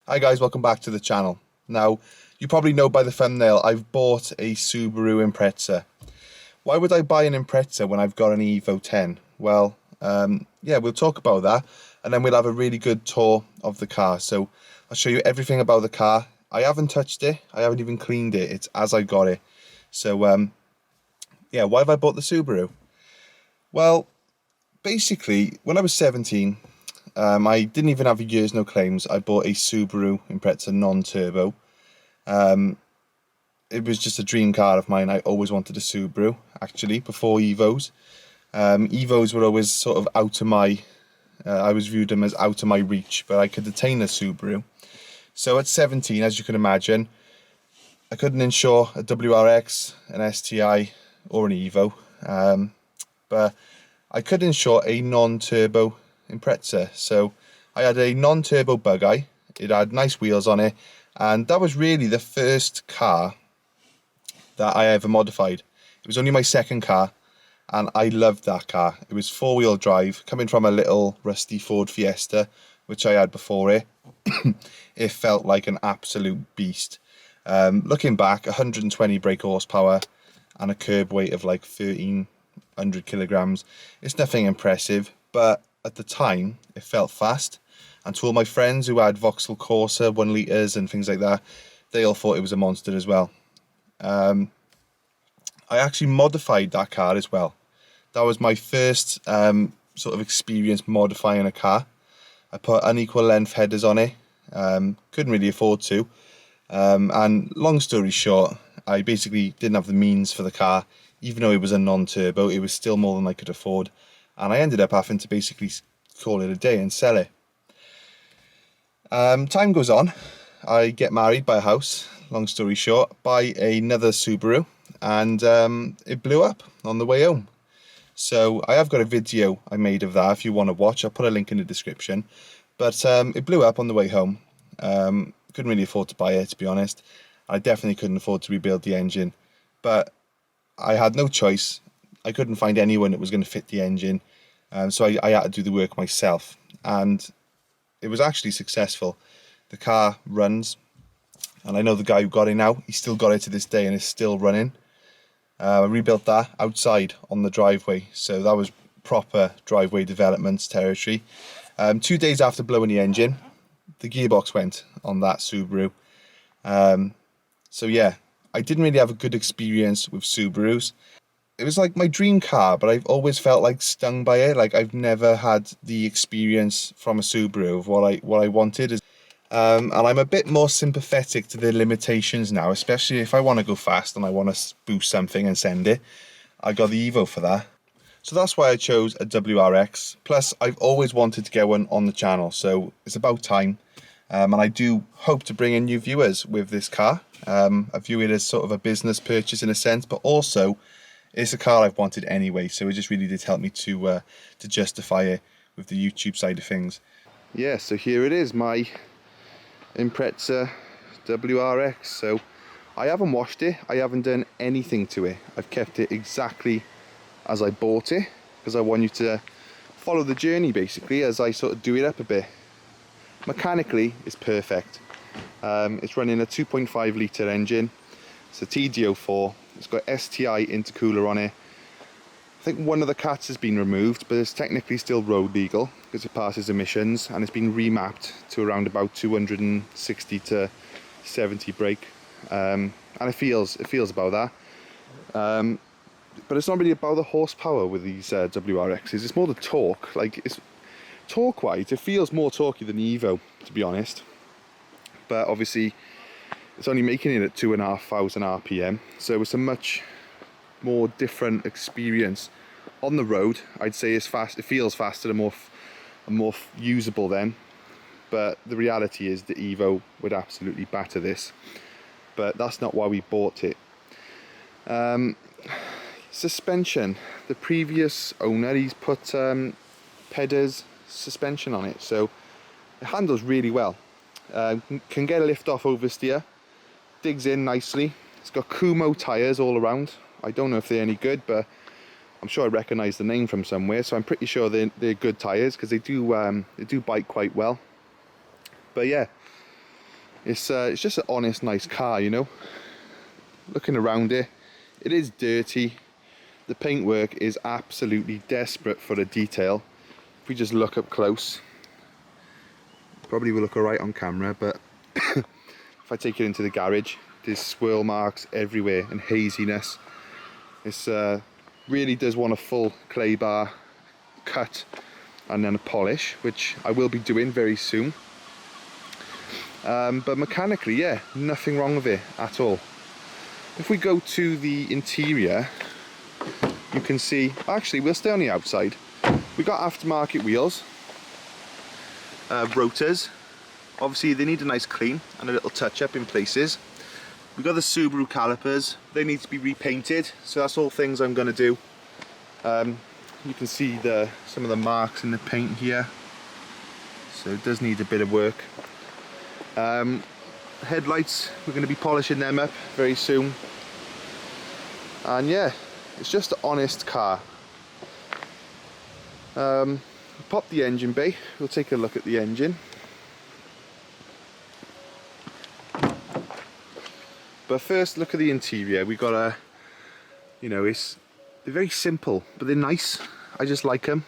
Hi guys, welcome back to the channel. Now, you probably know by the thumbnail, I've bought a Subaru Impreza. Why would I buy an Impreza when I've got an Evo 10? Well, yeah, we'll talk about that, and then we'll have a really good tour of the car. So, I'll show you everything about the car. I haven't touched it, I haven't even cleaned it, it's as I got it. So, yeah, why have I bought the Subaru? Well, basically, when I was 17, I didn't even have a years no claims. I bought a Subaru Impreza non-turbo. It was just a dream car of mine. I always wanted a Subaru, actually, before Evos. Evos were always sort of out of my, I was viewed them as out of my reach, but I could attain a Subaru. So at 17, as you can imagine, I couldn't insure a WRX, an STI, or an Evo. But I could insure a non-turbo Impreza. So I had a non-turbo Bug-Eye. It had nice wheels on it, and that was really the first car that I ever modified. It was only my second car, and I loved that car. It was four-wheel drive, coming from a little rusty Ford Fiesta, which I had before it. It felt like an absolute beast. Looking back, 120 brake horsepower and a curb weight of like 1,300 kilograms. It's nothing impressive, but at the time, it felt fast. And to all my friends who had Vauxhall Corsa 1 litres and things like that, they all thought it was a monster as well. I actually modified that car as well. That was my first sort of experience modifying a car. I put unequal length headers on it. Couldn't really afford to. And long story short, I basically didn't have the means for the car. Even though it was a non-turbo, it was still more than I could afford. And I ended up having to basically call it a day and sell it. Time goes on. I get married, buy a house, long story short, buy another Subaru, and it blew up on the way home. So I have got a video I made of that if you want to watch. I'll put a link in the description. But it blew up on the way home. Couldn't really afford to buy it, to be honest. I definitely couldn't afford to rebuild the engine. But I had no choice. I couldn't find anyone that was going to fit the engine. So I had to do the work myself. And it was actually successful. The car runs. And I know the guy who got it now, he still got it to this day and is still running. I rebuilt that outside on the driveway. So that was proper driveway development territory. 2 days after blowing the engine, the gearbox went on that Subaru. So yeah, I didn't really have a good experience with Subarus. It was like my dream car, but I've always felt like stung by it. Like I've never had the experience from a Subaru of what I wanted. And I'm a bit more sympathetic to the limitations now, especially if I want to go fast and I want to boost something and send it. I got the Evo for that. So that's why I chose a WRX. Plus, I've always wanted to get one on the channel, so it's about time. And I do hope to bring in new viewers with this car. I view it as sort of a business purchase in a sense, but also it's a car I've wanted anyway, so it just really did help me to justify it with the YouTube side of things. Yeah, so here it is, my Impreza WRX. So I haven't washed it, I haven't done anything to it. I've kept it exactly as I bought it, because I want you to follow the journey basically as I sort of do it up a bit. Mechanically, it's perfect. It's running a 2.5 litre engine. It's a TD04. It's got STI intercooler on it. I think one of the cats has been removed, but it's technically still road legal because it passes emissions, and it's been remapped to around about 260 to 70 brake, and it feels about that. But it's not really about the horsepower with these WRXs. It's more the torque. Like, it's torque-wise, it feels more torquey than the Evo, to be honest. But obviously, it's only making it at 2,500 RPM, so it's a much more different experience on the road. I'd say it's fast. It feels faster and more usable then. But the reality is the Evo would absolutely batter this. But that's not why we bought it. Suspension. The previous owner, he's put Pedder's suspension on it, so it handles really well. Can get a lift off oversteer, digs in nicely. It's got Kumo tyres all around. I don't know if they're any good, but I'm sure I recognise the name from somewhere, so I'm pretty sure they're good tyres because they do bite quite well. But yeah, It's just an honest, nice car, you know. Looking around it, it is dirty. The paintwork is absolutely desperate for the detail. If we just look up close, probably will look alright on camera, but if I take it into the garage, there's swirl marks everywhere and haziness. It's really does want a full clay bar cut and then a polish, which I will be doing very soon. But mechanically, yeah, nothing wrong with it at all. If we go to the interior, you can see, actually we'll stay on the outside. We got aftermarket wheels, rotors. Obviously they need a nice clean and a little touch up in places. We've got the Subaru calipers, they need to be repainted, so that's all things I'm going to do. You can see some of the marks in the paint here, so it does need a bit of work. Headlights, we're going to be polishing them up very soon. And yeah, it's just an honest car. Pop the engine bay, we'll take a look at the engine. But first, look at the interior. We got a, you know, they're very simple, but they're nice. I just like them.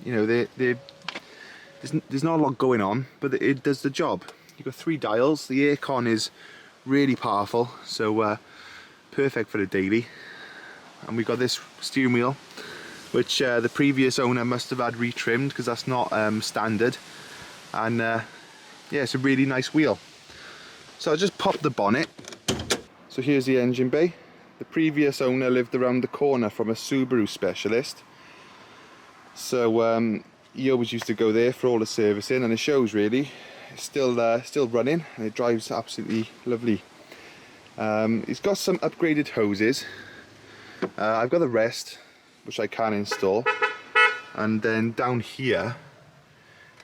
You know, there's not a lot going on, but it does the job. You've got 3 dials. The aircon is really powerful, so perfect for the daily. And we got this steering wheel, which the previous owner must have had retrimmed because that's not standard. And yeah, it's a really nice wheel. So I'll just pop the bonnet. So here's the engine bay. The previous owner lived around the corner from a Subaru specialist. So he always used to go there for all the servicing, and it shows really. It's still running, and it drives absolutely lovely. It's got some upgraded hoses. I've got the rest, which I can install. And then down here,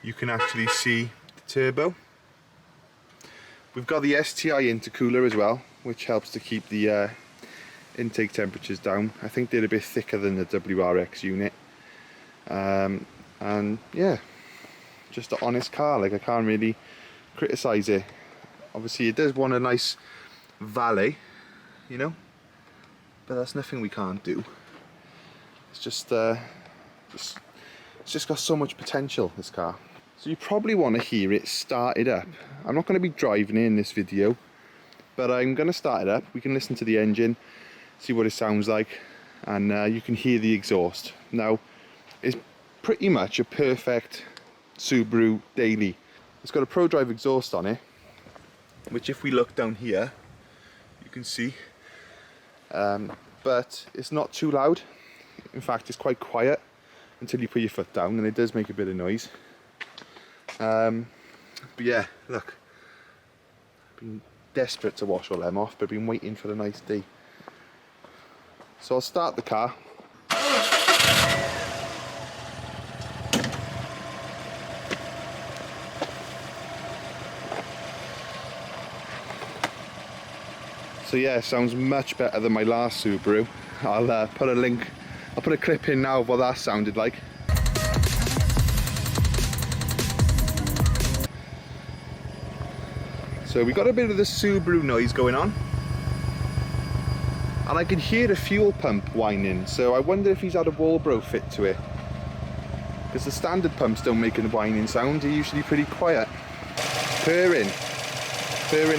you can actually see the turbo. We've got the STI intercooler as well, which helps to keep the intake temperatures down. I think they're a bit thicker than the WRX unit. And yeah, just an honest car. Like, I can't really criticise it. Obviously it does want a nice valet, you know, but that's nothing we can't do. It's just it's just got so much potential, this car. So you probably want to hear it started up. I'm not going to be driving it in this video, but I'm going to start it up. We can listen to the engine, see what it sounds like, and you can hear the exhaust. Now, it's pretty much a perfect Subaru daily. It's got a ProDrive exhaust on it, which if we look down here, you can see, but it's not too loud. In fact, it's quite quiet until you put your foot down, and it does make a bit of noise. But yeah, look, I've been desperate to wash all them off, but I've been waiting for the nice day. So I'll start the car. So yeah, sounds much better than my last Subaru. I'll put a clip in now of what that sounded like. So we got a bit of the Subaru noise going on, and I can hear the fuel pump whining, so I wonder if he's had a Walbro fit to it, because the standard pumps don't make a whining sound. They're usually pretty quiet. Purring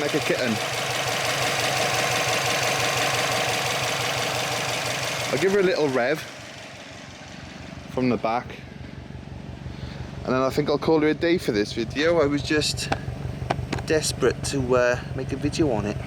like a kitten. I'll give her a little rev from the back, and then I think I'll call her a day for this video. I was just desperate to make a video on it.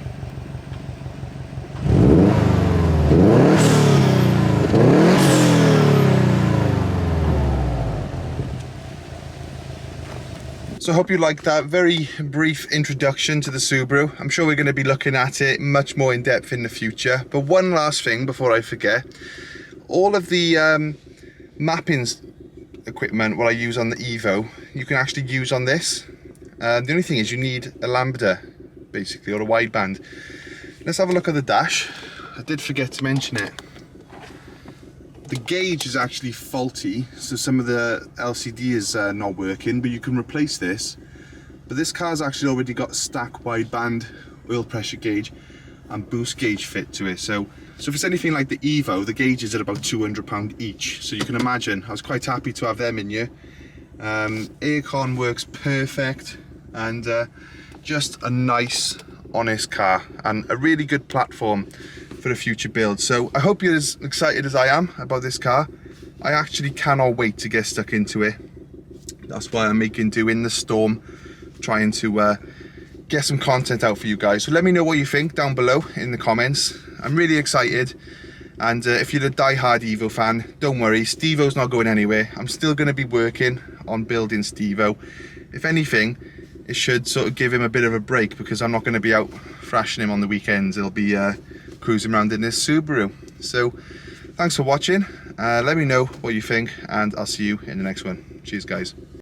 So I hope you liked that very brief introduction to the Subaru. I'm sure we're going to be looking at it much more in depth in the future. But one last thing before I forget, all of the mapping equipment what I use on the Evo, you can actually use on this. The only thing is you need a lambda, basically, or a wideband. Let's have a look at the dash. I did forget to mention it. The gauge is actually faulty, so some of the LCD is not working, but you can replace this. but this car's actually already got stack wideband oil pressure gauge and boost gauge fit to it. So if it's anything like the Evo, the gauges are about £200 each. So you can imagine, I was quite happy to have them in here. Aircon works perfect, and just a nice, honest car, and a really good platform for a future build. So I hope you're as excited as I am about this car. I actually cannot wait to get stuck into it. That's why I'm making do in the storm, trying to get some content out for you guys. So let me know what you think down below in the comments. I'm really excited, and if you're a die-hard Evo fan, don't worry, Steve-O's not going anywhere. I'm still going to be working on building Steve-O. If anything, it should sort of give him a bit of a break, because I'm not going to be out thrashing him on the weekends. He'll be cruising around in this Subaru. So thanks for watching. Let me know what you think, and I'll see you in the next one. Cheers, guys.